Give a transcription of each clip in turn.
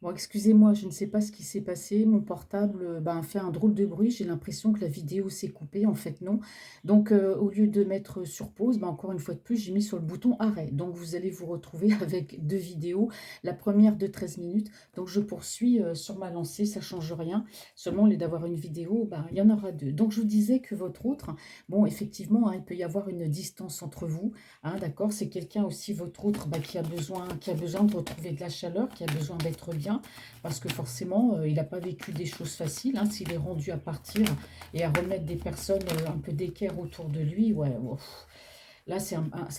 Bon, excusez-moi, je ne sais pas ce qui s'est passé. Mon portable ben, fait un drôle de bruit. J'ai l'impression que la vidéo s'est coupée. En fait, non. Donc, au lieu de mettre sur pause, ben, encore une fois de plus, j'ai mis sur le bouton arrêt. Donc, vous allez vous retrouver avec deux vidéos. La première de 13 minutes. Donc, je poursuis sur ma lancée. Ça ne change rien. Seulement, au lieu d'avoir une vidéo, ben, il y en aura deux. Donc, je vous disais que votre autre, bon, effectivement, hein, il peut y avoir une distance entre vous. Hein, d'accord, c'est quelqu'un aussi, votre autre, bah, qui a besoin de retrouver de la chaleur, qui a besoin d'être bien, parce que forcément, il n'a pas vécu des choses faciles. Hein, s'il est rendu à partir et à remettre des personnes un peu d'équerre autour de lui, ouais, ouf. Là,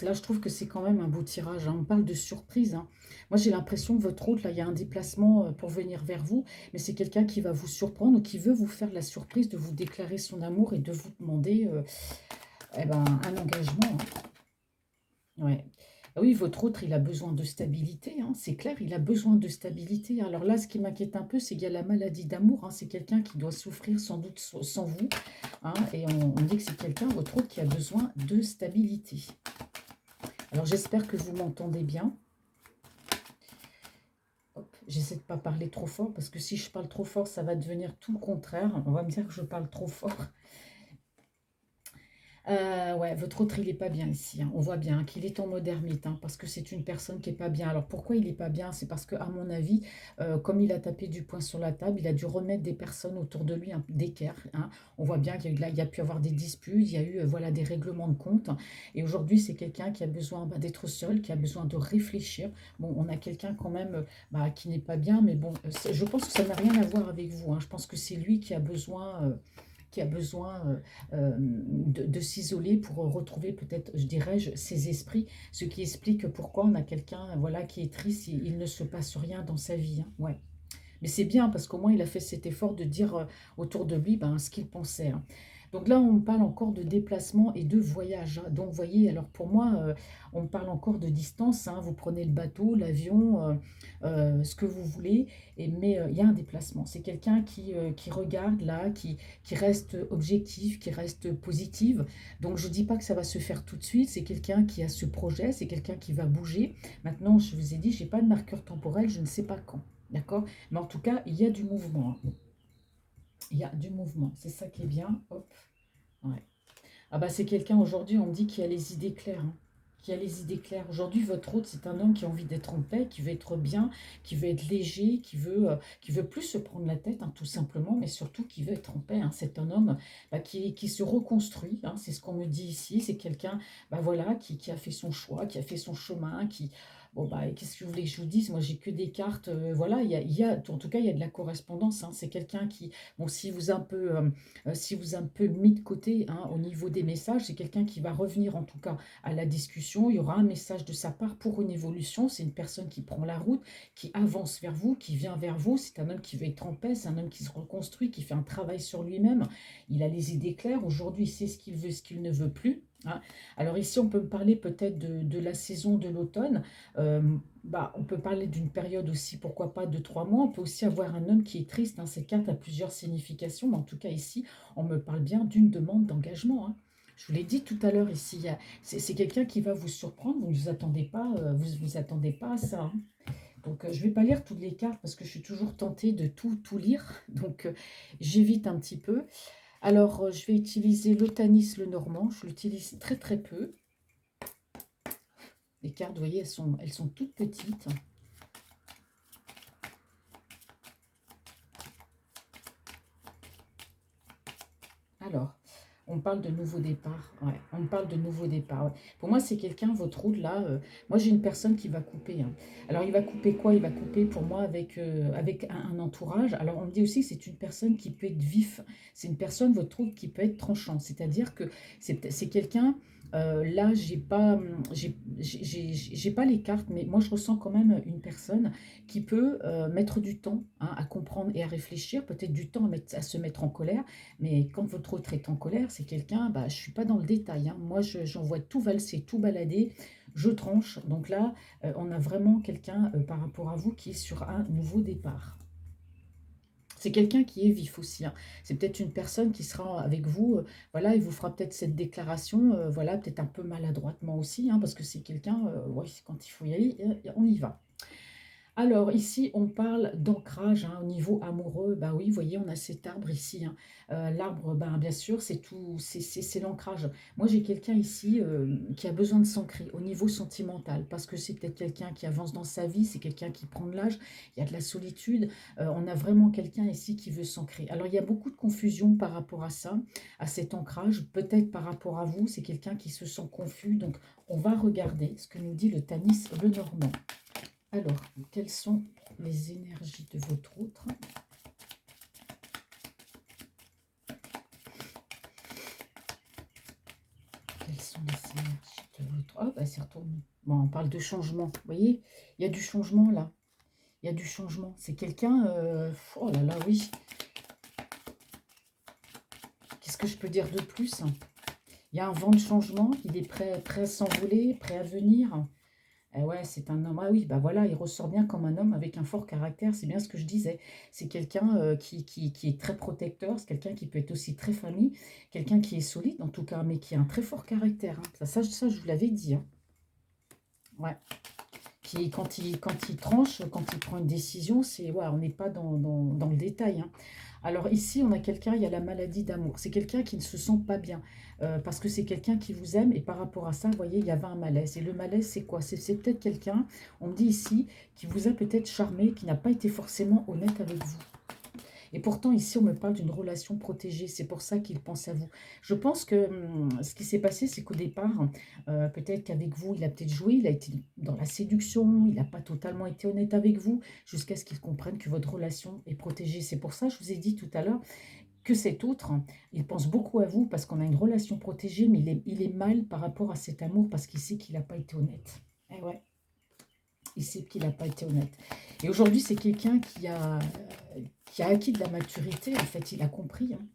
là, je trouve que c'est quand même un beau tirage. Hein. On parle de surprise. Hein. Moi, j'ai l'impression que votre autre, là, il y a un déplacement pour venir vers vous, mais c'est quelqu'un qui va vous surprendre ou qui veut vous faire la surprise de vous déclarer son amour et de vous demander eh ben, un engagement. Hein. Ouais. Ah oui, votre autre, il a besoin de stabilité, hein, c'est clair, il a besoin de stabilité. Alors là, ce qui m'inquiète un peu, c'est qu'il y a la maladie d'amour. Hein, c'est quelqu'un qui doit souffrir sans doute sans vous. Hein, et on dit que c'est quelqu'un, votre autre, qui a besoin de stabilité. Alors j'espère que vous m'entendez bien. Hop, j'essaie de ne pas parler trop fort, parce que si je parle trop fort, ça va devenir tout le contraire. On va me dire que je parle trop fort. Ouais, votre autre, il est pas bien ici, hein. On voit bien qu'il est en mode ermite, hein, parce que c'est une personne qui est pas bien. Alors pourquoi il est pas bien? C'est parce que, à mon avis, comme il a tapé du poing sur la table, il a dû remettre des personnes autour de lui, hein, d'équerre, hein. On voit bien qu'il y a, il y a pu avoir des disputes, il y a eu voilà, des règlements de compte. Et aujourd'hui, c'est quelqu'un qui a besoin bah, d'être seul, qui a besoin de réfléchir. Bon, on a quelqu'un quand même bah, qui n'est pas bien, mais bon, je pense que ça n'a rien à voir avec vous, hein. Je pense que c'est lui qui a besoin de s'isoler pour retrouver peut-être, je dirais-je, ses esprits, ce qui explique pourquoi on a quelqu'un voilà, qui est triste, il ne se passe rien dans sa vie. Hein. Ouais. Mais c'est bien parce qu'au moins il a fait cet effort de dire autour de lui ben, ce qu'il pensait. Hein. Donc là, on parle encore de déplacement et de voyage. Hein. Donc, vous voyez, alors pour moi, on parle encore de distance. Hein. Vous prenez le bateau, l'avion, ce que vous voulez, mais il y a un déplacement. C'est quelqu'un qui regarde là, qui reste objectif, qui reste positive. Donc, je ne dis pas que ça va se faire tout de suite. C'est quelqu'un qui a ce projet, c'est quelqu'un qui va bouger. Maintenant, je vous ai dit, je n'ai pas de marqueur temporel, je ne sais pas quand. D'accord? Mais en tout cas, il y a du mouvement. Hein. Il y a du mouvement. C'est ça qui est bien. Hop. Ouais. Ah bah c'est quelqu'un aujourd'hui, on me dit qui a les idées claires. Hein. Qui a les idées claires. Aujourd'hui, votre hôte, c'est un homme qui a envie d'être en paix, qui veut être bien, qui veut être léger, qui veut plus se prendre la tête, hein, tout simplement, mais surtout qui veut être en paix. Hein. C'est un homme bah, qui se reconstruit. Hein, c'est ce qu'on me dit ici. C'est quelqu'un bah, voilà, qui a fait son choix, qui a fait son chemin, qui. Bon, bah, qu'est-ce que vous voulez que je vous dise? Moi, j'ai que des cartes. Voilà, en tout cas, il y a de la correspondance. Hein. C'est quelqu'un qui, bon, si vous a un peu mis de côté hein, au niveau des messages, c'est quelqu'un qui va revenir en tout cas à la discussion. Il y aura un message de sa part pour une évolution. C'est une personne qui prend la route, qui avance vers vous, qui vient vers vous. C'est un homme qui veut être en paix, c'est un homme qui se reconstruit, qui fait un travail sur lui-même. Il a les idées claires. Aujourd'hui, il sait ce qu'il veut, ce qu'il ne veut plus. Hein. Alors ici, on peut me parler peut-être de la saison de l'automne. Bah, on peut parler d'une période aussi, pourquoi pas, de 3 mois. On peut aussi avoir un homme qui est triste. Hein. Cette carte a plusieurs significations, mais en tout cas ici, on me parle bien d'une demande d'engagement. Hein. Je vous l'ai dit tout à l'heure ici, c'est quelqu'un qui va vous surprendre. Vous ne vous attendez pas, vous attendez pas à ça. Hein. Donc je ne vais pas lire toutes les cartes parce que je suis toujours tentée de tout lire. Donc j'évite un petit peu. Alors je vais utiliser l'Otanis le Normand. Je l'utilise très très peu. Les cartes, vous voyez, elles sont toutes petites. Alors, on parle de nouveau départ. Ouais, on parle de nouveau départ. Ouais. Pour moi, c'est quelqu'un, votre route là. Moi, j'ai une personne qui va couper. Hein. Alors, il va couper quoi? Il va couper pour moi avec un entourage. Alors, on me dit aussi que c'est une personne qui peut être vif. C'est une personne, votre route, qui peut être tranchante. C'est-à-dire que c'est quelqu'un. Là, j'ai pas les cartes, mais moi, je ressens quand même une personne qui peut mettre du temps hein, à comprendre et à réfléchir, peut-être du temps à se mettre en colère. Mais quand votre autre est en colère, c'est quelqu'un, bah, je ne suis pas dans le détail. Hein. Moi, j'en vois tout valser, tout balader, je tranche. Donc là, on a vraiment quelqu'un par rapport à vous qui est sur un nouveau départ. C'est quelqu'un qui est vif aussi. Hein. C'est peut-être une personne qui sera avec vous, voilà, il vous fera peut-être cette déclaration, voilà, peut-être un peu maladroitement aussi, hein, parce que c'est quelqu'un, ouais, quand il faut y aller, on y va. Alors ici, on parle d'ancrage hein, au niveau amoureux. Bah oui, vous voyez, on a cet arbre ici, hein. L'arbre, ben, bien sûr, c'est tout, c'est l'ancrage. Moi, j'ai quelqu'un ici qui a besoin de s'ancrer au niveau sentimental, parce que c'est peut-être quelqu'un qui avance dans sa vie, c'est quelqu'un qui prend de l'âge, il y a de la solitude. On a vraiment quelqu'un ici qui veut s'ancrer. Alors, il y a beaucoup de confusion par rapport à ça, à cet ancrage. Peut-être par rapport à vous, c'est quelqu'un qui se sent confus. Donc, on va regarder ce que nous dit le Tanis Lenormand. Alors, quelles sont les énergies de votre autre? Quelles sont les énergies de votre... Oh, bah, c'est retourné. Bon, on parle de changement. Vous voyez, il y a du changement là. Il y a du changement. C'est quelqu'un... oh là là, oui. Qu'est-ce que je peux dire de plus? Il y a un vent de changement. Il est prêt à s'envoler, prêt à venir. Eh ouais, c'est un homme. Ah oui, bah voilà, il ressort bien comme un homme avec un fort caractère. C'est bien ce que je disais. C'est quelqu'un qui est très protecteur. C'est quelqu'un qui peut être aussi très famille. Quelqu'un qui est solide, en tout cas, mais qui a un très fort caractère, hein. Ça, je vous l'avais dit, hein. Ouais. Qui, quand il tranche, quand il prend une décision, c'est ouais, on n'est pas dans le détail, hein. Alors ici, on a quelqu'un, il y a la maladie d'amour. C'est quelqu'un qui ne se sent pas bien parce que c'est quelqu'un qui vous aime et par rapport à ça, vous voyez, il y avait un malaise. Et le malaise, c'est quoi? C'est peut-être quelqu'un, on me dit ici, qui vous a peut-être charmé, qui n'a pas été forcément honnête avec vous. Et pourtant, ici, on me parle d'une relation protégée. C'est pour ça qu'il pense à vous. Je pense que ce qui s'est passé, c'est qu'au départ, peut-être qu'avec vous, il a peut-être joué, il a été dans la séduction, il n'a pas totalement été honnête avec vous, jusqu'à ce qu'il comprenne que votre relation est protégée. C'est pour ça, je vous ai dit tout à l'heure, que cet autre, il pense beaucoup à vous parce qu'on a une relation protégée, mais il est mal par rapport à cet amour parce qu'il sait qu'il n'a pas été honnête. Eh ouais, il sait qu'il n'a pas été honnête. Et aujourd'hui, c'est quelqu'un qui a acquis de la maturité. En fait, il a compris, hein.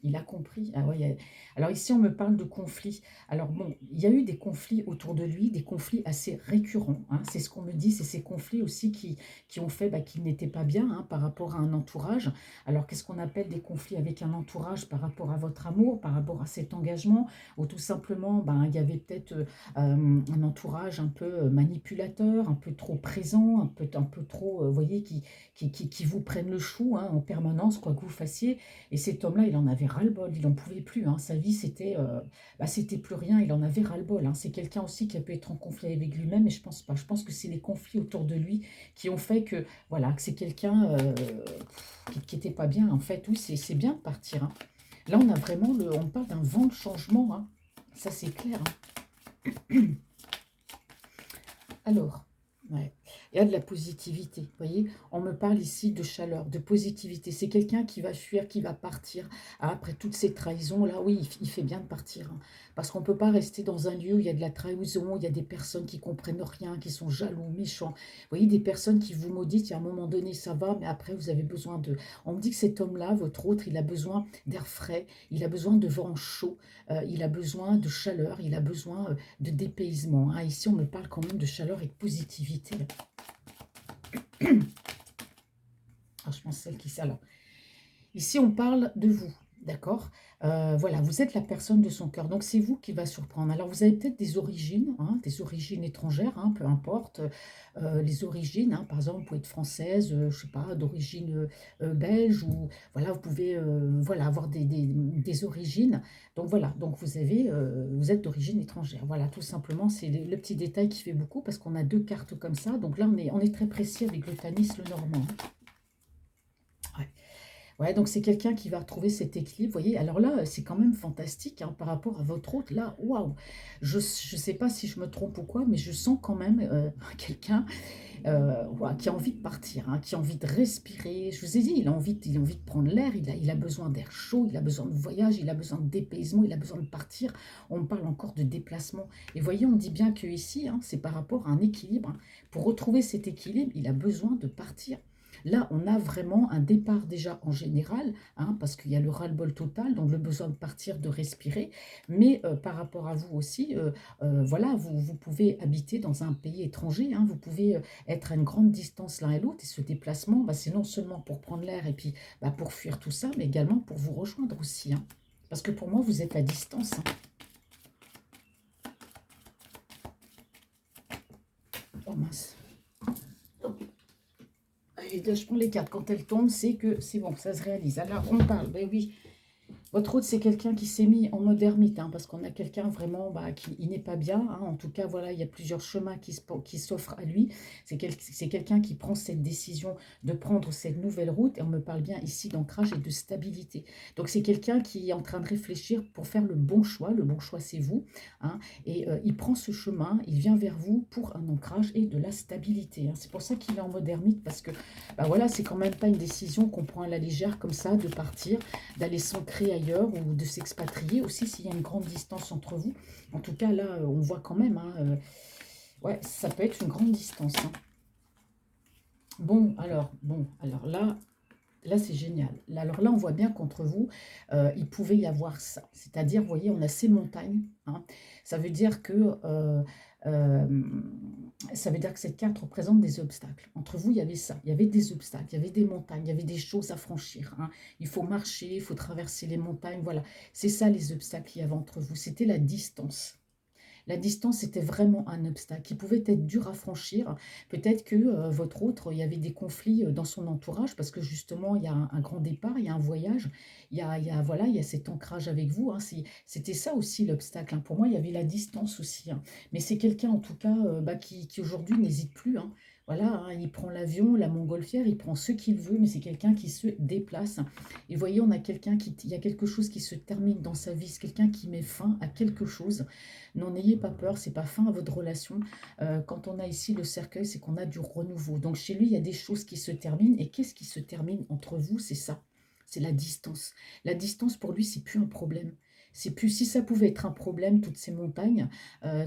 Il a compris. Ah ouais, alors ici, on me parle de conflits. Alors bon, il y a eu des conflits autour de lui, des conflits assez récurrents, hein. C'est ce qu'on me dit, c'est ces conflits aussi qui ont fait bah, qu'il n'était pas bien hein, par rapport à un entourage. Alors qu'est-ce qu'on appelle des conflits avec un entourage par rapport à votre amour, par rapport à cet engagement, ou tout simplement, ben, il y avait peut-être un entourage un peu manipulateur, un peu trop présent, un peu trop, vous voyez, qui vous prennent le chou hein, en permanence, quoi que vous fassiez. Et cet homme-là, il en avait ras-le-bol, il n'en pouvait plus, hein. Sa vie, c'était plus rien, il en avait ras-le-bol, hein. C'est quelqu'un aussi qui a pu être en conflit avec lui-même, mais je pense pas. Je pense que c'est les conflits autour de lui qui ont fait que, voilà, que c'est quelqu'un qui n'était pas bien. En fait, oui, c'est bien de partir, hein. Là, on a vraiment, on parle d'un vent de changement, hein. Ça, c'est clair, hein. Alors, ouais, il y a de la positivité, vous voyez, on me parle ici de chaleur, de positivité. C'est quelqu'un qui va fuir, qui va partir. Ah, après toutes ces trahisons, là, oui, il fait bien de partir, hein. Parce qu'on ne peut pas rester dans un lieu où il y a de la trahison, il y a des personnes qui comprennent rien, qui sont jaloux, méchants. Vous voyez, des personnes qui vous mauditent, et à un moment donné, ça va, mais après, vous avez besoin de... On me dit que cet homme-là, votre autre, il a besoin d'air frais, il a besoin de vent chaud, il a besoin de chaleur, il a besoin de dépaysement, hein. Ici, on me parle quand même de chaleur et de positivité. Alors, je pense celle qui... Alors, ici, on parle de vous, d'accord? Voilà, vous êtes la personne de son cœur. Donc, c'est vous qui va surprendre. Alors, vous avez peut-être des origines étrangères, hein, peu importe. Les origines, hein, par exemple, vous pouvez être française, je ne sais pas, d'origine belge, ou voilà, vous pouvez voilà, avoir des origines. Donc, voilà, donc vous êtes d'origine étrangère. Voilà, tout simplement, c'est le petit détail qui fait beaucoup parce qu'on a deux cartes comme ça. Donc là, on est très précis avec le Tanis, le Normand. Ouais. Ouais, donc c'est quelqu'un qui va retrouver cet équilibre, vous voyez. Alors là, c'est quand même fantastique hein, par rapport à votre autre. Là, waouh! Je ne sais pas si je me trompe ou quoi, mais je sens quand même quelqu'un voilà, qui a envie de partir, hein, qui a envie de respirer. Je vous ai dit, il a envie de prendre l'air, il a besoin d'air chaud, il a besoin de voyage, il a besoin de dépaysement, il a besoin de partir. On me parle encore de déplacement. Et voyez, on dit bien que ici, hein, c'est par rapport à un équilibre, hein. Pour retrouver cet équilibre, il a besoin de partir. Là, on a vraiment un départ déjà en général, hein, parce qu'il y a le ras-le-bol total, donc le besoin de partir, de respirer. Mais par rapport à vous aussi, voilà, vous pouvez habiter dans un pays étranger, hein, vous pouvez être à une grande distance l'un et l'autre. Et ce déplacement, bah, c'est non seulement pour prendre l'air et puis bah, pour fuir tout ça, mais également pour vous rejoindre aussi, hein. Parce que pour moi, vous êtes à distance, hein. Oh mince. Et là, je prends les cartes. Quand elles tombent, c'est que c'est bon, ça se réalise. Alors, on parle. Ben oui. Votre hôte, c'est quelqu'un qui s'est mis en mode ermite, hein, parce qu'on a quelqu'un vraiment qui il n'est pas bien. Hein. En tout cas, voilà, il y a plusieurs chemins qui s'offrent à lui. C'est quelqu'un qui prend cette décision de prendre cette nouvelle route. Et on me parle bien ici d'ancrage et de stabilité. Donc, c'est quelqu'un qui est en train de réfléchir pour faire le bon choix. Le bon choix, c'est vous. Hein, et il prend ce chemin, il vient vers vous pour un ancrage et de la stabilité. Hein. C'est pour ça qu'il est en mode ermite, parce que bah voilà, c'est quand même pas une décision qu'on prend à la légère comme ça, de partir, d'aller s'ancrer ailleurs ou de s'expatrier aussi s'il y a une grande distance entre vous. En tout cas, là, on voit quand même, hein, ouais, ça peut être une grande distance. Hein. Bon, alors là, c'est génial. Alors là, on voit bien qu'entre vous, il pouvait y avoir ça. C'est-à-dire, vous voyez, on a ces montagnes. Hein. Ça veut dire que euh, ça veut dire que cette carte représente des obstacles. Entre vous, il y avait ça. Il y avait des obstacles, il y avait des montagnes, il y avait des choses à franchir. Hein. Il faut marcher, il faut traverser les montagnes. Voilà, c'est ça les obstacles qu'il y avait entre vous. C'était la distance. La distance était vraiment un obstacle qui pouvait être dur à franchir. Peut-être que votre autre, il y avait des conflits dans son entourage parce que justement, il y a un grand départ, il y a un voyage, voilà, il y a cet ancrage avec vous. Hein. C'était ça aussi l'obstacle. Hein. Pour moi, il y avait la distance aussi. Hein. Mais c'est quelqu'un en tout cas qui aujourd'hui n'hésite plus. Hein. Voilà, hein, il prend l'avion, la montgolfière, il prend ce qu'il veut, mais c'est quelqu'un qui se déplace. Et voyez, on a il y a quelque chose qui se termine dans sa vie, c'est quelqu'un qui met fin à quelque chose. Non, n'ayez pas peur, c'est pas fin à votre relation. Quand on a ici le cercueil, c'est qu'on a du renouveau. Donc chez lui, il y a des choses qui se terminent. Et qu'est-ce qui se termine entre vous? C'est ça, c'est la distance. La distance, pour lui, c'est plus un problème. C'est plus, si ça pouvait être un problème, toutes ces montagnes,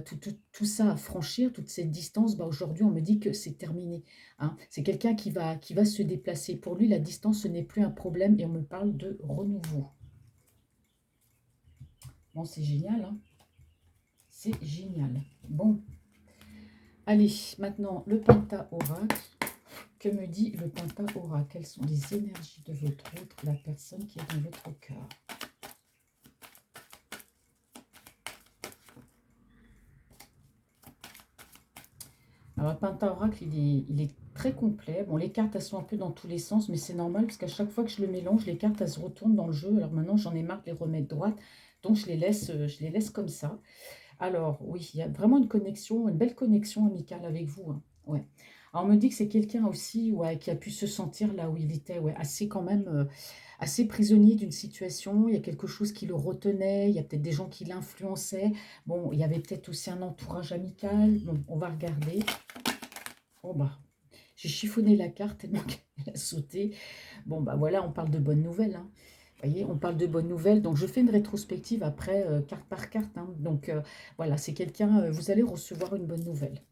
tout ça à franchir, toute cette distance, bah aujourd'hui, on me dit que c'est terminé. Hein. C'est quelqu'un qui va se déplacer. Pour lui, la distance, ce n'est plus un problème et on me parle de renouveau. Bon, c'est génial, hein. C'est génial. Bon, allez, maintenant, le Penta-Oracle. Que me dit le Penta-Oracle? Quelles sont les énergies de votre autre, la personne qui est dans votre cœur? Alors, le Penta-Oracle, il est très complet. Bon, les cartes, elles sont un peu dans tous les sens, mais c'est normal, parce qu'à chaque fois que je le mélange, les cartes, elles se retournent dans le jeu. Alors maintenant, j'en ai marre de les remettre droite, donc je les laisse comme ça. Alors, oui, il y a vraiment une connexion, une belle connexion amicale avec vous. Hein. Ouais. Alors, on me dit que c'est quelqu'un aussi ouais, qui a pu se sentir là où il était, ouais, assez quand même, assez prisonnier d'une situation. Il y a quelque chose qui le retenait, il y a peut-être des gens qui l'influençaient. Bon, il y avait peut-être aussi un entourage amical. Bon, on va regarder. Oh bah, j'ai chiffonné la carte tellement qu'elle a sauté. Bon, bah voilà, on parle de bonnes nouvelles. Hein. Vous voyez, on parle de bonnes nouvelles. Donc, je fais une rétrospective après, carte par carte. Hein. Donc, voilà, c'est quelqu'un, vous allez recevoir une bonne nouvelle.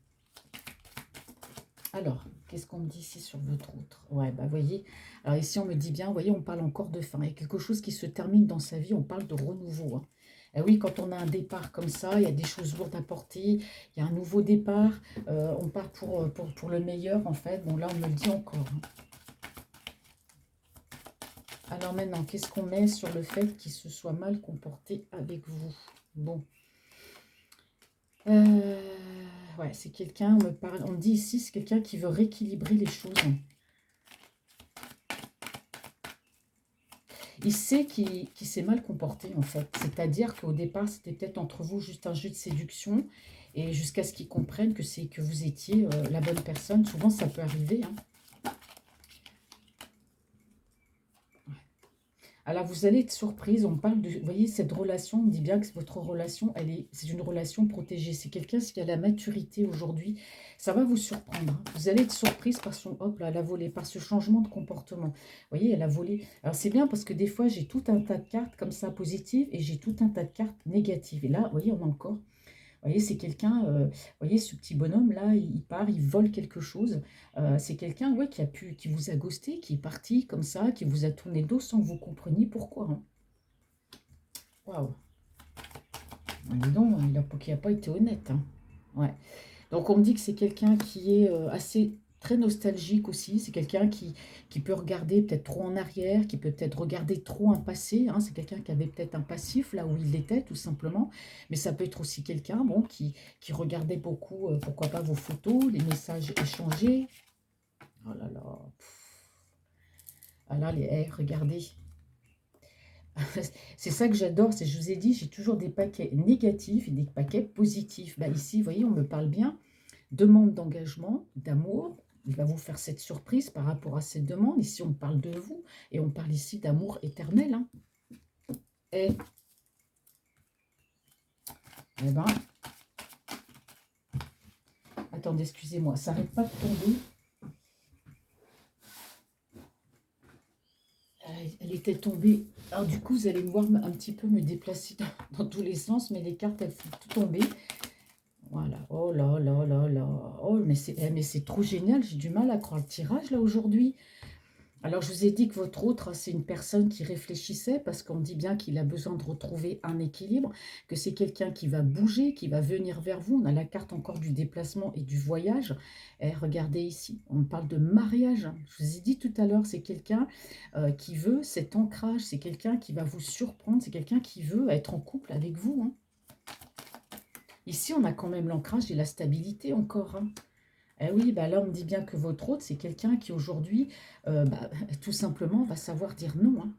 Alors, qu'est-ce qu'on me dit ici sur votre autre? Ouais, bah, voyez, alors ici, on me dit bien, vous voyez, on parle encore de fin. Il y a quelque chose qui se termine dans sa vie, on parle de renouveau. Hein. Et oui, quand on a un départ comme ça, il y a des choses lourdes à porter, il y a un nouveau départ, on part pour le meilleur, en fait. Bon, là, on me le dit encore. Hein. Alors maintenant, qu'est-ce qu'on met sur le fait qu'il se soit mal comporté avec vous? Bon. Ouais, c'est quelqu'un, on me dit ici, c'est quelqu'un qui veut rééquilibrer les choses. Il sait qu'il s'est mal comporté, en fait. C'est-à-dire qu'au départ, c'était peut-être entre vous juste un jeu de séduction, et jusqu'à ce qu'il comprenne que vous étiez la bonne personne. Souvent, ça peut arriver, hein. Alors, vous allez être surprise, on parle de, vous voyez, cette relation, on me dit bien que votre relation, c'est une relation protégée. C'est quelqu'un qui a la maturité aujourd'hui, ça va vous surprendre. Hein. Vous allez être surprise par son, hop là, elle a volé, par ce changement de comportement. Vous voyez, elle a volé. Alors, c'est bien parce que des fois, j'ai tout un tas de cartes comme ça positives et j'ai tout un tas de cartes négatives. Et là, vous voyez, on a encore voyez, c'est quelqu'un, vous voyez, ce petit bonhomme-là, il part, il vole quelque chose. C'est quelqu'un ouais, qui vous a ghosté, qui est parti comme ça, qui vous a tourné le dos sans que vous compreniez pourquoi. Hein. Waouh. Dis donc, il a pas été honnête. Hein. Ouais. Donc on me dit que c'est quelqu'un qui est assez très nostalgique aussi. C'est quelqu'un qui peut regarder peut-être trop en arrière, qui peut peut-être regarder trop un passé. Hein. C'est quelqu'un qui avait peut-être un passif là où il était tout simplement. Mais ça peut être aussi quelqu'un bon, qui regardait beaucoup, pourquoi pas vos photos, les messages échangés. Oh là là. Ah là, regardez. C'est ça que j'adore, c'est je vous ai dit, j'ai toujours des paquets négatifs et des paquets positifs. Bah, ici, vous voyez, on me parle bien. Demande d'engagement, d'amour. Il va vous faire cette surprise par rapport à cette demande. Ici, on parle de vous et on parle ici d'amour éternel. Hein. Et, eh ben, attendez, excusez-moi, ça n'arrête pas de tomber. Elle était tombée. Alors du coup, vous allez me voir un petit peu me déplacer dans tous les sens, mais les cartes, elles font tout tomber. Voilà. Oh là là là là. Oh, mais c'est trop génial. J'ai du mal à croire le tirage là aujourd'hui. Alors, je vous ai dit que votre autre, c'est une personne qui réfléchissait parce qu'on dit bien qu'il a besoin de retrouver un équilibre, que c'est quelqu'un qui va bouger, qui va venir vers vous. On a la carte encore du déplacement et du voyage. Et regardez ici, on parle de mariage. Je vous ai dit tout à l'heure, c'est quelqu'un qui veut cet ancrage, c'est quelqu'un qui va vous surprendre, c'est quelqu'un qui veut être en couple avec vous. Hein. Ici, on a quand même l'ancrage et la stabilité encore. Hein. Eh oui, bah là, on me dit bien que votre hôte, c'est quelqu'un qui aujourd'hui, tout simplement, va savoir dire non. Hein.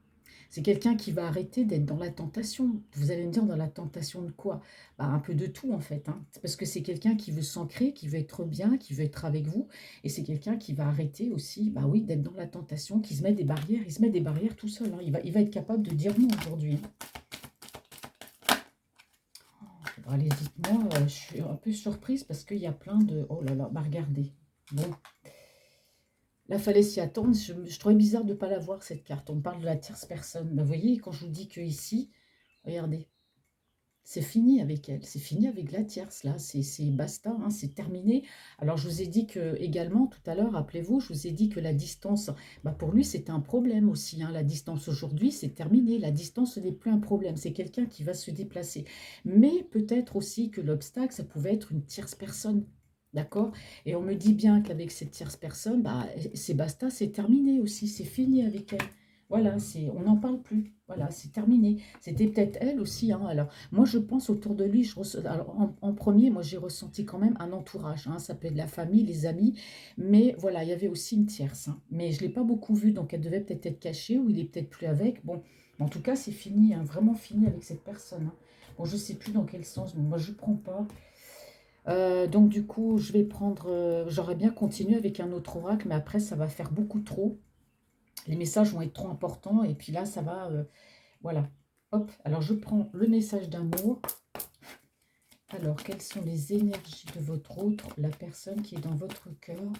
C'est quelqu'un qui va arrêter d'être dans la tentation. Vous allez me dire dans la tentation de quoi? Bah, un peu de tout, en fait. Hein. C'est parce que c'est quelqu'un qui veut s'ancrer, qui veut être bien, qui veut être avec vous. Et c'est quelqu'un qui va arrêter aussi, bah oui, d'être dans la tentation, qui se met des barrières. Il se met des barrières tout seul. Hein. Il va être capable de dire non aujourd'hui. Hein. Allez, dites-moi, je suis un peu surprise parce qu'il y a plein de... Oh là là, bah regardez. Bon, là, fallait s'y attendre. Je trouvais bizarre de ne pas la voir, cette carte. On parle de la tierce personne. Bah, vous voyez, quand je vous dis que ici, regardez, c'est fini avec elle. C'est fini avec la tierce, là. C'est basta, hein, c'est terminé. Alors, je vous ai dit que, également, tout à l'heure, rappelez-vous, je vous ai dit que la distance, bah, pour lui, c'était un problème aussi. Hein. La distance aujourd'hui, c'est terminé. La distance, ce n'est plus un problème. C'est quelqu'un qui va se déplacer. Mais peut-être aussi que l'obstacle, ça pouvait être une tierce personne. D'accord? Et on me dit bien qu'avec cette tierce personne, bah, c'est basta, c'est terminé aussi, c'est fini avec elle. Voilà, on n'en parle plus. Voilà, c'est terminé. C'était peut-être elle aussi. Hein. Alors, moi, je pense autour de lui, alors, en premier, moi, j'ai ressenti quand même un entourage. Hein. Ça peut être la famille, les amis. Mais voilà, il y avait aussi une tierce. Hein. Mais je ne l'ai pas beaucoup vue, donc elle devait peut-être être cachée ou il est peut-être plus avec. Bon, en tout cas, c'est fini, hein, vraiment fini avec cette personne. Hein. Bon, je ne sais plus dans quel sens. Bon, moi, je ne prends pas. Donc du coup, je vais prendre, j'aurais bien continué avec un autre oracle, mais après, ça va faire beaucoup trop. Les messages vont être trop importants, et puis là, ça va, voilà. Hop, alors je prends le message d'amour. Alors, quelles sont les énergies de votre autre, la personne qui est dans votre cœur?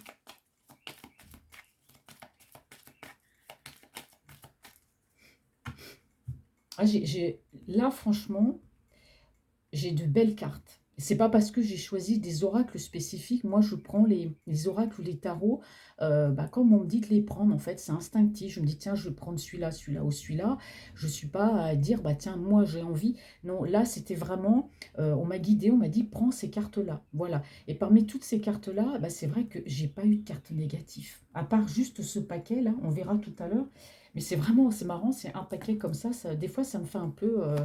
Ah, là, franchement, j'ai de belles cartes. C'est pas parce que j'ai choisi des oracles spécifiques. Moi, je prends les oracles ou les tarots, comme on me dit de les prendre, en fait, c'est instinctif. Je me dis, tiens, je vais prendre celui-là ou celui-là. Je ne suis pas à dire, bah tiens, moi, j'ai envie. Non, là, c'était vraiment, on m'a guidé, on m'a dit, prends ces cartes-là. Voilà. Et parmi toutes ces cartes-là, bah, c'est vrai que j'ai pas eu de carte négative. À part juste ce paquet-là, on verra tout à l'heure. Mais c'est marrant, c'est un paquet comme ça, des fois, ça me fait un peu...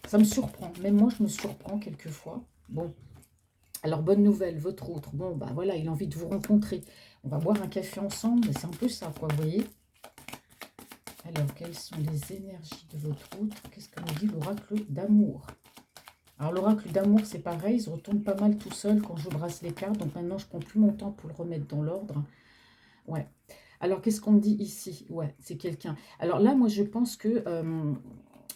ça me surprend, même moi je me surprends quelquefois. Bon, alors bonne nouvelle, votre autre, bon bah voilà, il a envie de vous rencontrer. On va boire un café ensemble, c'est un peu ça quoi, vous voyez. Alors, quelles sont les énergies de votre autre? Qu'est-ce que nous dit l'oracle d'amour? Alors l'oracle d'amour c'est pareil, il se retourne pas mal tout seul quand je brasse les cartes, donc maintenant je prends plus mon temps pour le remettre dans l'ordre. Ouais. Alors qu'est-ce qu'on me dit ici? Ouais, c'est quelqu'un. Alors là, moi je pense que...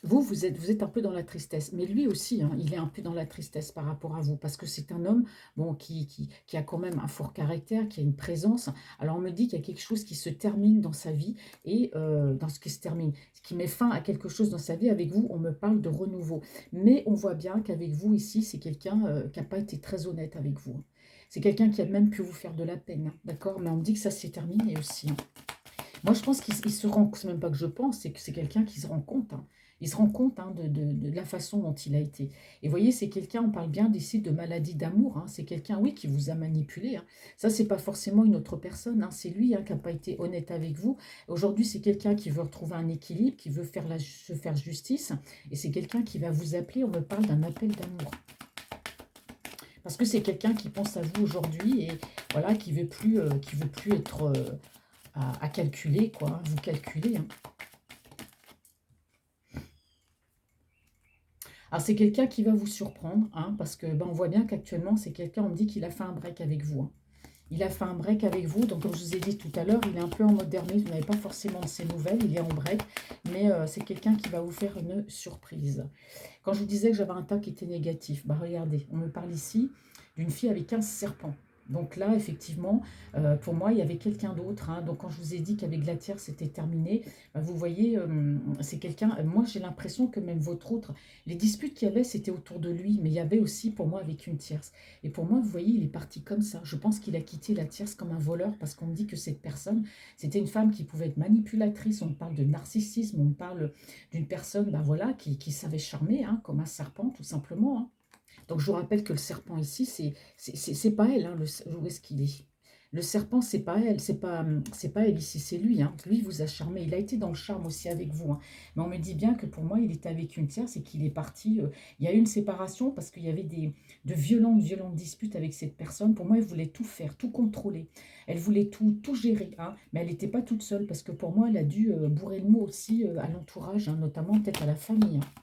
vous êtes un peu dans la tristesse, mais lui aussi, hein, il est un peu dans la tristesse par rapport à vous, parce que c'est un homme bon, qui a quand même un fort caractère, qui a une présence. Alors on me dit qu'il y a quelque chose qui se termine dans sa vie, et dans ce qui se termine, ce qui met fin à quelque chose dans sa vie, avec vous, on me parle de renouveau. Mais on voit bien qu'avec vous ici, c'est quelqu'un qui n'a pas été très honnête avec vous. C'est quelqu'un qui a même pu vous faire de la peine, hein, d'accord? Mais on me dit que ça s'est terminé aussi. Hein. Moi, je pense qu'il se rend, c'est même pas que je pense, c'est que c'est quelqu'un qui se rend compte. Hein. Il se rend compte hein, de la façon dont il a été. Et vous voyez, c'est quelqu'un, on parle bien ici de maladie d'amour. Hein. C'est quelqu'un, oui, qui vous a manipulé. Hein. Ça, c'est pas forcément une autre personne. Hein. C'est lui hein, qui n'a pas été honnête avec vous. Aujourd'hui, c'est quelqu'un qui veut retrouver un équilibre, qui veut se faire justice. Et c'est quelqu'un qui va vous appeler. On me parle d'un appel d'amour. Parce que c'est quelqu'un qui pense à vous aujourd'hui et voilà, qui veut plus être... à calculer, quoi, hein, vous calculez, hein. Alors, c'est quelqu'un qui va vous surprendre, hein, parce que ben, on voit bien qu'actuellement, c'est quelqu'un, on me dit qu'il a fait un break avec vous, hein. Il a fait un break avec vous, donc comme je vous ai dit tout à l'heure, il est un peu en mode ermite, vous n'avez pas forcément de ses nouvelles, il est en break, mais c'est quelqu'un qui va vous faire une surprise. Quand je vous disais que j'avais un tas qui était négatif, bah regardez, on me parle ici d'une fille avec un serpent. Donc là, effectivement, pour moi, il y avait quelqu'un d'autre, hein. Donc quand je vous ai dit qu'avec la tierce, c'était terminé, bah, vous voyez, c'est quelqu'un, moi j'ai l'impression que même votre autre, les disputes qu'il y avait, c'était autour de lui, mais il y avait aussi pour moi avec une tierce. Et pour moi, vous voyez, il est parti comme ça. Je pense qu'il a quitté la tierce comme un voleur parce qu'on me dit que cette personne, c'était une femme qui pouvait être manipulatrice. On parle de narcissisme, on parle d'une personne ben voilà, qui savait charmer, hein, comme un serpent, tout simplement, hein. Donc, je vous rappelle que le serpent ici, c'est pas elle, hein, où est-ce qu'il est? Le serpent, c'est pas elle, c'est pas elle ici, c'est lui, hein. Lui, il vous a charmé. Il a été dans le charme aussi avec vous, hein. Mais on me dit bien que pour moi, il était avec une tierce et qu'il est parti. Il y a eu une séparation parce qu'il y avait de violentes disputes avec cette personne. Pour moi, elle voulait tout faire, tout contrôler. Elle voulait tout gérer, hein. Mais elle n'était pas toute seule parce que pour moi, elle a dû bourrer le mot aussi à l'entourage, hein, notamment peut-être à la famille, hein.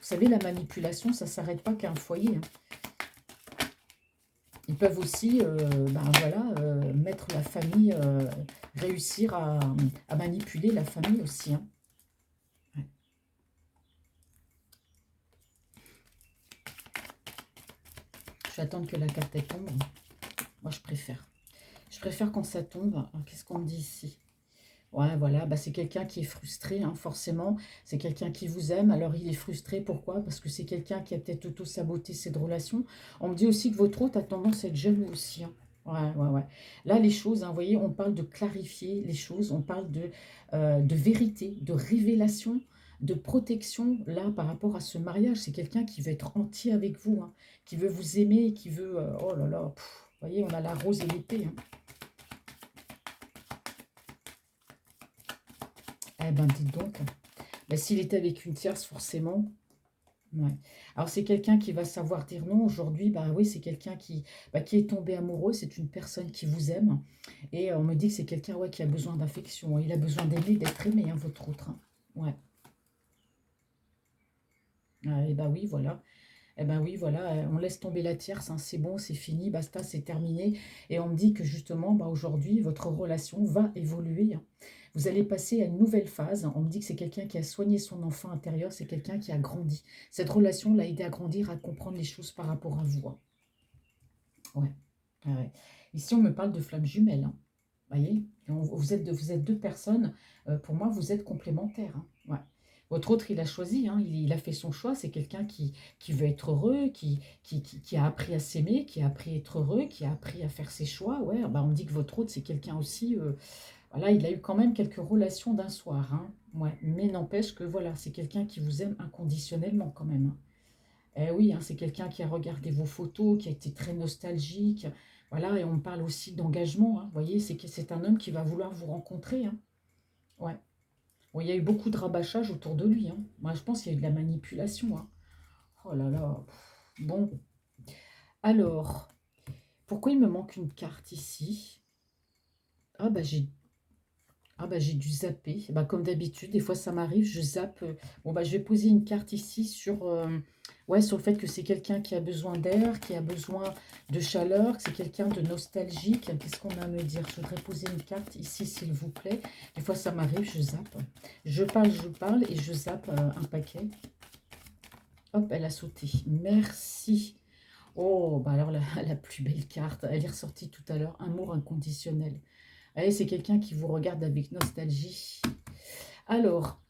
Vous savez, la manipulation, ça ne s'arrête pas qu'à un foyer, hein. Ils peuvent aussi ben voilà, mettre la famille, réussir à manipuler la famille aussi, hein. Ouais. Je vais attendre que la carte elle tombe. Moi, je préfère. Je préfère quand ça tombe. Alors, qu'est-ce qu'on me dit ici? Ouais, voilà, bah, c'est quelqu'un qui est frustré, hein, forcément. C'est quelqu'un qui vous aime. Alors, il est frustré. Pourquoi? Parce que c'est quelqu'un qui a peut-être auto-saboté cette relation. On me dit aussi que votre hôte a tendance à être jaloux aussi, hein. Ouais, ouais, ouais. Là, les choses, hein, vous voyez, on parle de clarifier les choses. On parle de vérité, de révélation, de protection. Là, par rapport à ce mariage, c'est quelqu'un qui veut être entier avec vous, hein, qui veut vous aimer, qui veut... oh là là, vous voyez, on a la rose et l'épée, hein. Eh ben, dites donc. Bah, s'il était avec une tierce, forcément. Ouais. Alors, c'est quelqu'un qui va savoir dire non. Aujourd'hui, bah oui, c'est quelqu'un qui est tombé amoureux. C'est une personne qui vous aime. Et on me dit que c'est quelqu'un ouais, qui a besoin d'affection, hein. Il a besoin d'aimer, d'être aimé, hein, votre autre, hein. Ouais. Et bah oui, voilà. Eh ben oui, voilà, on laisse tomber la tierce, hein, c'est bon, c'est fini, basta, c'est terminé. Et on me dit que justement, bah, aujourd'hui, votre relation va évoluer, hein. Vous allez passer à une nouvelle phase. On me dit que c'est quelqu'un qui a soigné son enfant intérieur, c'est quelqu'un qui a grandi. Cette relation l'a aidé à grandir, à comprendre les choses par rapport à vous, hein. Ouais. Ouais, ouais. Ici, on me parle de flammes jumelles, hein. Voyez, vous êtes deux personnes, pour moi, vous êtes complémentaires, hein. Ouais. Votre autre, il a choisi, hein, il a fait son choix. C'est quelqu'un qui veut être heureux, qui a appris à s'aimer, qui a appris à être heureux, qui a appris à faire ses choix. Ouais, bah, on me dit que votre autre, c'est quelqu'un aussi, voilà, il a eu quand même quelques relations d'un soir, hein. Ouais, mais n'empêche que voilà, c'est quelqu'un qui vous aime inconditionnellement quand même, hein. Eh oui, hein, c'est quelqu'un qui a regardé vos photos, qui a été très nostalgique. Voilà, et on parle aussi d'engagement, hein. Vous voyez, c'est un homme qui va vouloir vous rencontrer, hein. Ouais. Bon, il y a eu beaucoup de rabâchage autour de lui, hein. Moi, je pense qu'il y a eu de la manipulation, hein. Oh là là. Bon, alors, pourquoi il me manque une carte ici? Ah bah j'ai dû zapper. Bah, comme d'habitude, des fois ça m'arrive, je zappe. Bon bah je vais poser une carte ici sur, ouais, sur le fait que c'est quelqu'un qui a besoin d'air, qui a besoin de chaleur, que c'est quelqu'un de nostalgique. Qu'est-ce qu'on a à me dire? Je voudrais poser une carte ici, s'il vous plaît. Des fois ça m'arrive, je zappe. Je parle et je zappe un paquet. Hop, elle a sauté. Merci. Oh, bah alors la plus belle carte, elle est ressortie tout à l'heure. Amour inconditionnel. Allez, c'est quelqu'un qui vous regarde avec nostalgie. Alors,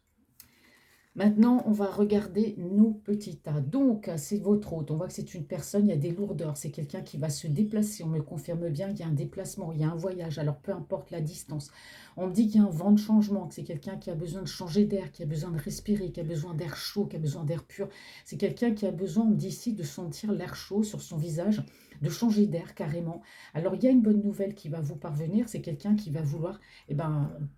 maintenant, on va regarder nos petits tas. Donc, c'est votre hôte. On voit que c'est une personne, il y a des lourdeurs. C'est quelqu'un qui va se déplacer. On me confirme bien, il y a un déplacement, il y a un voyage. Alors, peu importe la distance. On me dit qu'il y a un vent de changement, que c'est quelqu'un qui a besoin de changer d'air, qui a besoin de respirer, qui a besoin d'air chaud, qui a besoin d'air pur. C'est quelqu'un qui a besoin, on me dit ici, de sentir l'air chaud sur son visage, de changer d'air carrément. Alors, il y a une bonne nouvelle qui va vous parvenir, c'est quelqu'un qui va vouloir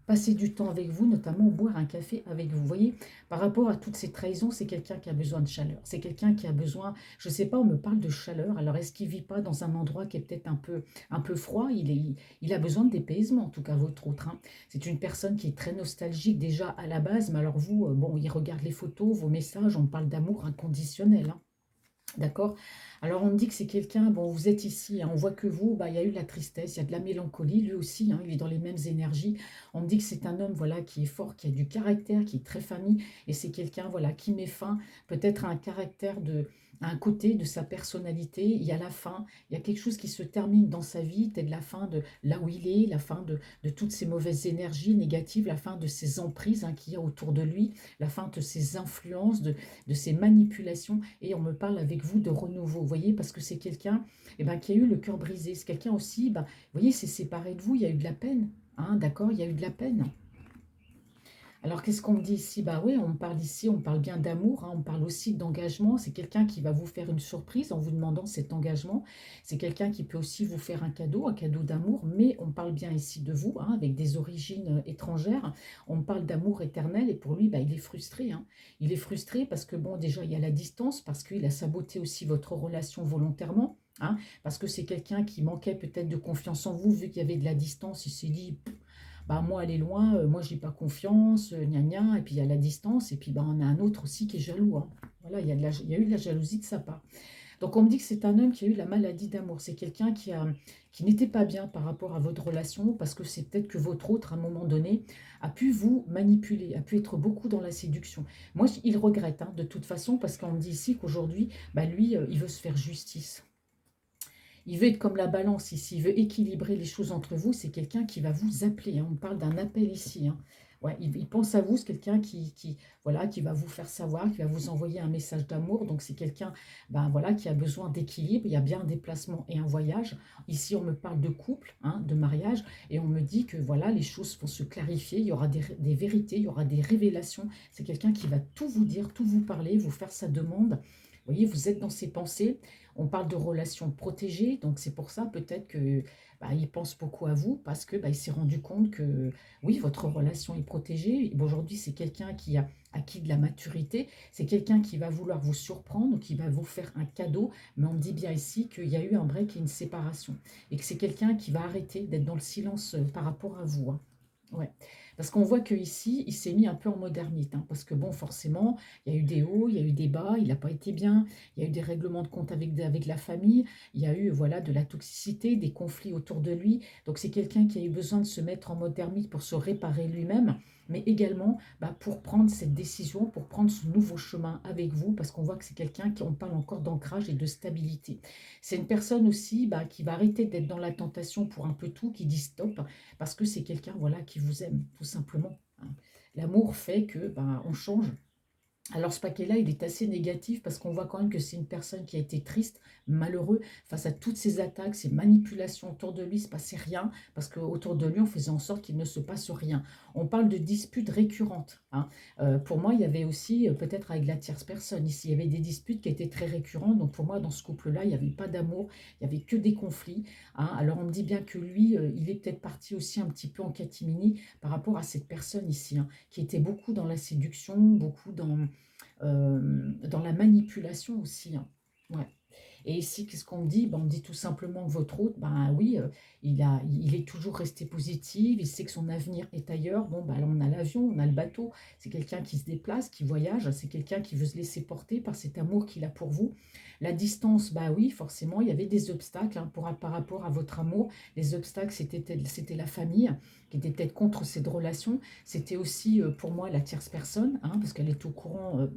passer du temps avec vous, notamment boire un café avec vous. Vous voyez, par rapport à toutes ces trahisons, c'est quelqu'un qui a besoin de chaleur. C'est quelqu'un qui a besoin, je ne sais pas, on me parle de chaleur. Alors, est-ce qu'il ne vit pas dans un endroit qui est peut-être un peu froid? Il a besoin de dépaysement, en tout cas, votre autre, hein. C'est une personne qui est très nostalgique déjà à la base, mais alors vous, bon, il regarde les photos, vos messages, on parle d'amour inconditionnel, hein. D'accord? Alors on me dit que c'est quelqu'un, bon, vous êtes ici, hein, on voit que vous, bah, il y a eu de la tristesse, il y a de la mélancolie, lui aussi, hein, il est dans les mêmes énergies. On me dit que c'est un homme, voilà, qui est fort, qui a du caractère, qui est très famille, et c'est quelqu'un, voilà, qui met fin peut-être à un caractère à un côté de sa personnalité. Il y a la fin, il y a quelque chose qui se termine dans sa vie, peut-être la fin de là où il est, la fin de toutes ces mauvaises énergies négatives, la fin de ces emprises, hein, qu'il y a autour de lui, la fin de ces influences, de ces manipulations, et on me parle avec vous de renouveau, vous voyez, parce que c'est quelqu'un qui a eu le cœur brisé, c'est quelqu'un aussi, vous voyez, c'est séparé de vous, il y a eu de la peine, hein, d'accord, il y a eu de la peine. Alors, qu'est-ce qu'on me dit ici? Bah oui, on me parle ici, on parle bien d'amour, hein, on parle aussi d'engagement. C'est quelqu'un qui va vous faire une surprise en vous demandant cet engagement. C'est quelqu'un qui peut aussi vous faire un cadeau d'amour, mais on parle bien ici de vous, hein, avec des origines étrangères. On parle d'amour éternel et pour lui, bah, il est frustré, hein. Il est frustré parce que, bon, déjà, il y a la distance, parce qu'il a saboté aussi votre relation volontairement, hein, parce que c'est quelqu'un qui manquait peut-être de confiance en vous, vu qu'il y avait de la distance, il s'est dit, bah moi elle est loin, moi j'ai pas confiance, gna gna, et puis il y a la distance, et puis bah, on a un autre aussi qui est jaloux, hein. Voilà, il y a eu de la jalousie de sa part. Donc on me dit que c'est un homme qui a eu la maladie d'amour, c'est quelqu'un qui n'était pas bien par rapport à votre relation, parce que c'est peut-être que votre autre, à un moment donné, a pu vous manipuler, a pu être beaucoup dans la séduction. Moi, il regrette, hein, de toute façon, parce qu'on me dit ici qu'aujourd'hui, bah, lui, il veut se faire justice. Il veut être comme la balance ici, il veut équilibrer les choses entre vous. C'est quelqu'un qui va vous appeler, hein. On parle d'un appel ici, hein. Ouais, il pense à vous, c'est quelqu'un voilà, qui va vous faire savoir, qui va vous envoyer un message d'amour. Donc c'est quelqu'un, ben, voilà, qui a besoin d'équilibre. Il y a bien un déplacement et un voyage. Ici, on me parle de couple, hein, de mariage, et on me dit que voilà, les choses vont se clarifier. Il y aura des vérités, il y aura des révélations. C'est quelqu'un qui va tout vous dire, tout vous parler, vous faire sa demande. Vous voyez, vous êtes dans ses pensées. On parle de relations protégées, donc c'est pour ça peut-être que bah, il pense beaucoup à vous parce que bah, il s'est rendu compte que oui, votre relation est protégée. Et bon, aujourd'hui, c'est quelqu'un qui a acquis de la maturité, c'est quelqu'un qui va vouloir vous surprendre, qui va vous faire un cadeau, mais on me dit bien ici qu'il y a eu un break et une séparation, et que c'est quelqu'un qui va arrêter d'être dans le silence par rapport à vous, hein. Ouais. Parce qu'on voit qu'ici, il s'est mis un peu en modernite, hein, parce que bon, forcément, il y a eu des hauts, il y a eu des bas, il n'a pas été bien, il y a eu des règlements de compte avec la famille, il y a eu voilà, de la toxicité, des conflits autour de lui. Donc c'est quelqu'un qui a eu besoin de se mettre en mode ermite pour se réparer lui-même, mais également bah, pour prendre cette décision, pour prendre ce nouveau chemin avec vous, parce qu'on voit que c'est quelqu'un qui, on parle encore d'ancrage et de stabilité. C'est une personne aussi bah, qui va arrêter d'être dans la tentation pour un peu tout, qui dit stop, parce que c'est quelqu'un voilà, qui vous aime, tout simplement, hein. L'amour fait que bah, on change. Alors ce paquet-là, il est assez négatif parce qu'on voit quand même que c'est une personne qui a été triste, malheureux, face à toutes ces attaques, ces manipulations autour de lui, il ne se passait rien, parce qu'autour de lui, on faisait en sorte qu'il ne se passe rien. On parle de disputes récurrentes, hein. Pour moi, il y avait aussi, peut-être avec la tierce personne, ici, il y avait des disputes qui étaient très récurrentes, donc pour moi, dans ce couple-là, il n'y avait pas d'amour, il n'y avait que des conflits, hein. Alors on me dit bien que lui, il est peut-être parti aussi un petit peu en catimini par rapport à cette personne ici, hein, qui était beaucoup dans la séduction, beaucoup dans la manipulation aussi, hein. Ouais. Et ici, qu'est-ce qu'on me dit? Ben, on me dit tout simplement que votre hôte, ben oui, il est toujours resté positif, il sait que son avenir est ailleurs. Bon, ben, là, on a l'avion, on a le bateau. C'est quelqu'un qui se déplace, qui voyage, c'est quelqu'un qui veut se laisser porter par cet amour qu'il a pour vous. La distance, bah oui, forcément, il y avait des obstacles, hein, par rapport à votre amour. Les obstacles, c'était la famille qui était peut-être contre cette relation. C'était aussi pour moi la tierce personne, hein, parce qu'elle est au courant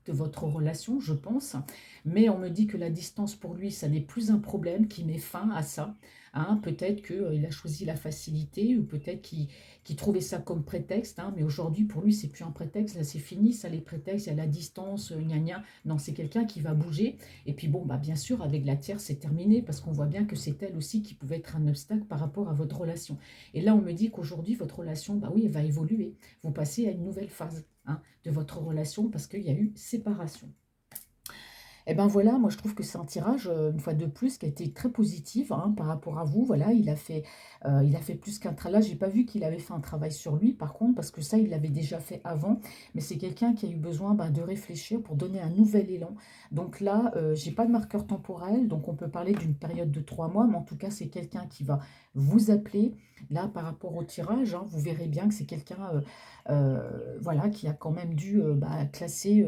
de votre relation, je pense. Mais on me dit que la distance pour lui, ça n'est plus un problème, qu'il met fin à ça, hein. Peut-être qu'il a choisi la facilité ou peut-être qu'il trouvait ça comme prétexte, hein. Mais aujourd'hui, pour lui, c'est plus un prétexte. Là, c'est fini, ça, les prétextes, il y a la distance, gna gna. Non, c'est quelqu'un qui va bouger. Et puis bon, bah, bien sûr, avec la tierce, c'est terminé parce qu'on voit bien que c'est elle aussi qui pouvait être un obstacle par rapport à votre relation. Et là, on me dit qu'aujourd'hui, votre relation, bah oui, elle va évoluer. Vous passez à une nouvelle phase, hein, de votre relation parce qu'il y a eu séparation. Et ben voilà, moi je trouve que c'est un tirage, une fois de plus, qui a été très positif, hein, par rapport à vous. Voilà, il a fait plus qu'un tra là, j'ai pas vu qu'il avait fait un travail sur lui par contre, parce que ça, il l'avait déjà fait avant. Mais c'est quelqu'un qui a eu besoin, ben, de réfléchir pour donner un nouvel élan. Donc là, j'ai pas de marqueur temporel, donc on peut parler d'une période de 3 mois, mais en tout cas, c'est quelqu'un qui va vous appeler. Là, par rapport au tirage, hein, vous verrez bien que c'est quelqu'un, voilà, qui a quand même dû, bah, classer,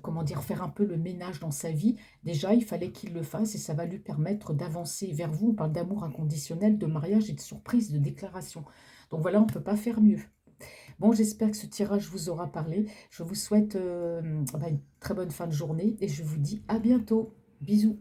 comment dire? Faire un peu le ménage dans sa vie. Déjà, il fallait qu'il le fasse et ça va lui permettre d'avancer vers vous. On parle d'amour inconditionnel, de mariage et de surprise, de déclaration. Donc voilà, on ne peut pas faire mieux. Bon, j'espère que ce tirage vous aura parlé. Je vous souhaite, bah, une très bonne fin de journée et je vous dis à bientôt. Bisous.